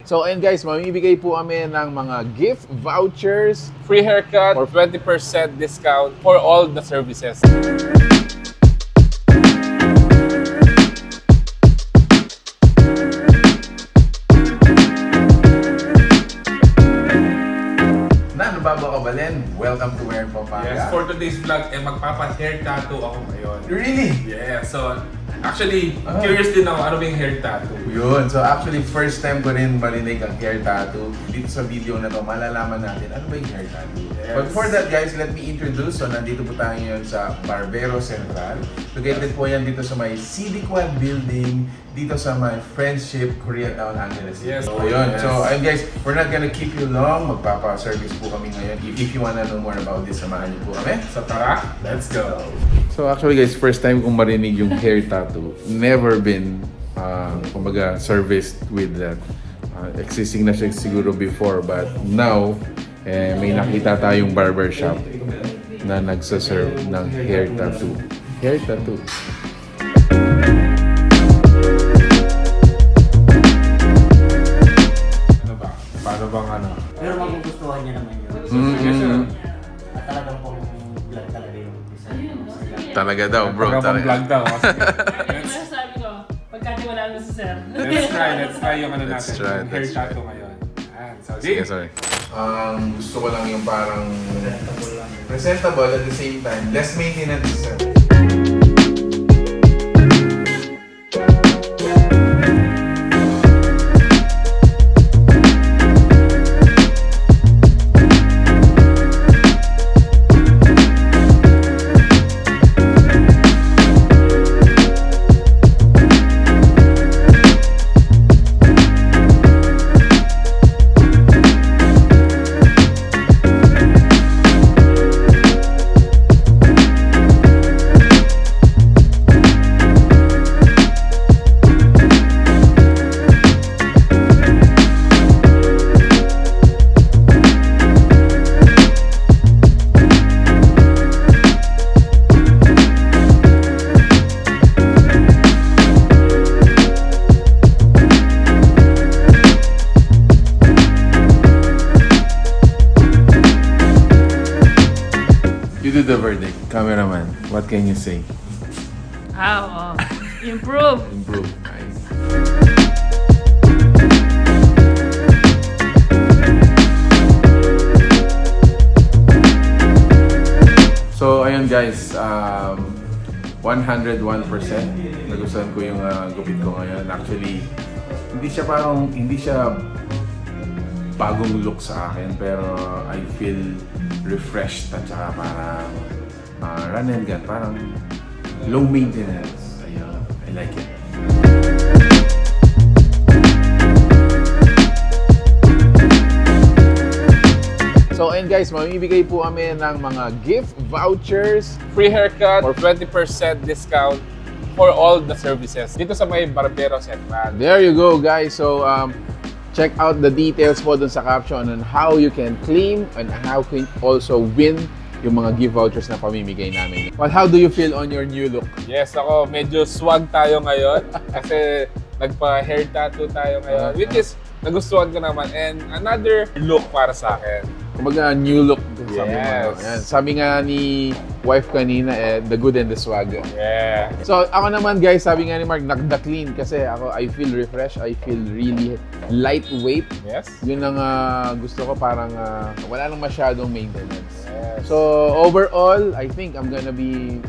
So, ayun guys, mamimigay po kami ng mga gift vouchers, Free haircut or 20% discount for all the services. Bago ka Balen, welcome to Pampanga. Yes, for today's vlog, magpapa-hair tattoo ako ngayon. Really? Yeah, so actually, curious din ako, ano ba yung hair tattoo? Yun, so actually first time ko rin marinig ang hair tattoo. Dito sa video na to, malalaman natin ano ba yung hair tattoo. Yes. But for that guys, let me introduce. So nandito po tayo ngayon sa Barbero Centralé. Located po yan dito sa may CD Quad building, dito sa may Friendship, Koreatown, Angeles. Yes. So yun, Yes. so ayun guys, we're not gonna keep you long. Magpapa-service po kami ngayon. If you wanna know more about this, samahan niyo po kami. So tara, let's go! So actually guys, first time kong marinig yung hair tattoo. Never been, kumbaga, serviced with that. Existing na siya siguro before, but now, may nakita tayong barbershop na nagsaserve ng hair tattoo. Hair tattoo. Ano ba? Paano bang ano? Pero magugustuhan niya naman yun. At talagang pong vlog talaga yung design. Talaga daw, bro. Pagkapang vlog daw. Sabi ko, pagkatiwalaan mo si Sir. Let's try yung ano Let's natin, try, yung hair let's try. tattoo ngayon. Ayan, so Sige, sorry. Gusto ko lang yung parang presentable at the same time, less maintenance. You do the verdict, cameraman. What can you say? Improve. Improve. Nice. So, ayun guys, 101%. Nagustuhan ko yung gupit ko ngayon. Actually, hindi siya bagong look sa akin, pero I feel refreshed at saka parang run and gun, parang low maintenance. Ayun, I like it. So ayun guys, mamimigay po kami ng mga gift vouchers, free haircut or 20% discount for all the services dito sa may Barbero Centralé. There you go guys. So check out the details po dun sa caption on how you can claim and how can also win yung mga gift vouchers na pamimigay namin. Well, how do you feel on your new look? Yes, ako medyo swag tayo ngayon kasi nagpa-hair tattoo tayo ngayon, which is nagustuhan ko naman, and another look para sa akin. Kumbaga, new look. Sabi mo. Yes. Ayan. Sabi nga ni wife kanina, the good and the swag. Yeah. So, ako naman guys, sabi nga ni Mark, nagda-clean kasi ako, I feel refreshed. I feel really lightweight. Yes. Yun ang gusto ko, parang wala nang masyadong maintenance. Yes. So, overall, I think I'm gonna be,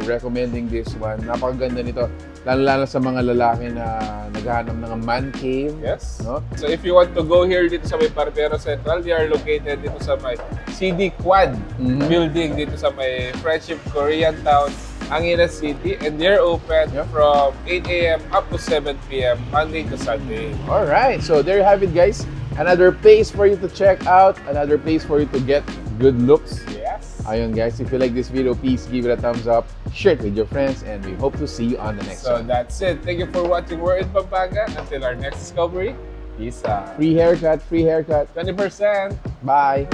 recommending this one. Napakaganda nito. Lalo-lalo sa mga lalaki na naghahanap ng man cave. Yes. No? So if you want to go here dito sa may Barbero Central, they are located dito sa may CD Quad building dito sa may Friendship, Koreatown, Angeles City, and they're open from 8 a.m. up to 7 p.m. Monday to Sunday. Alright, so there you have it guys. Another place for you to check out, another place for you to get good looks. Yes. Ayun guys, if you like this video, please give it a thumbs up, share it with your friends, and we hope to see you on the next So one. that's it. Thank you for watching. We're in Pampanga. Until our next discovery, peace out. Free haircut, free haircut. 20%. Bye!